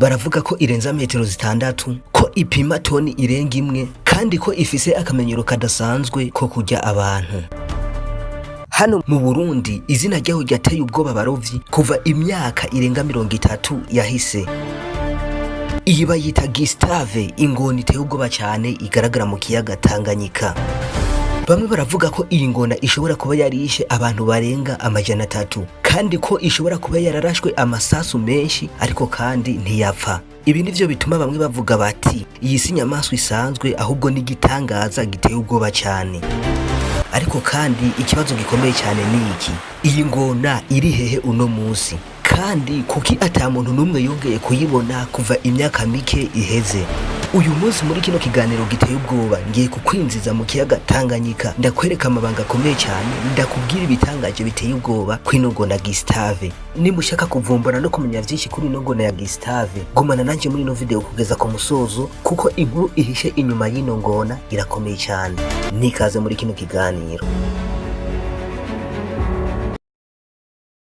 baravuga ko irenza metero zitandatu, ko ipima toni irenga imwe, kandi ko ifise akamenyero kadasanzwe ko kurya abantu. Hano mu Burundi izina ryaho ryateye ubwoba abarovyi kuva imyaka irenga 30 yahise. Iyi bayita Gustave, ingona iteye ubwoba cyane igaragara mu kiyaga Tanganyika. Bamwe baravuga ko iyi ngona ishobora kuba yarishe abantu barenga 300, kandi ko ishobora kuba yararashwe amasasu menshi ariko kandi ntiyapfa. Ibi nivyo bituma bamwe bavuga bati iyi si nyamaswa isanzwe ahubwo ni igitangaza giteye ubwoba cyane. Ariko kandi ikibazo gikomeye cyane ni iki: iyi ngona iri hehe uno munsi, kandi kuki ata muntu numwe yongeye kuyibona kuva imyaka mike iheze? Uyu munsi muri kino kiganiro giteye ubwoba ngiye kukwinjiza mu kiyaga Tanganyika, ndakwereka amabanga akomeye cyane, ndakubwira ibitangaje biteye ubwoba kw'ino ngona Gustave. Nimba ushaka kuvumbura no kumenya vyinshi kuri ino ngona ya Gustave, gumana nanje muri ino video kugeza ku musozo, kuko inkuru ihishe inyuma y'ino ngona irakomeye cyane. Nikaze muri kino kiganiro.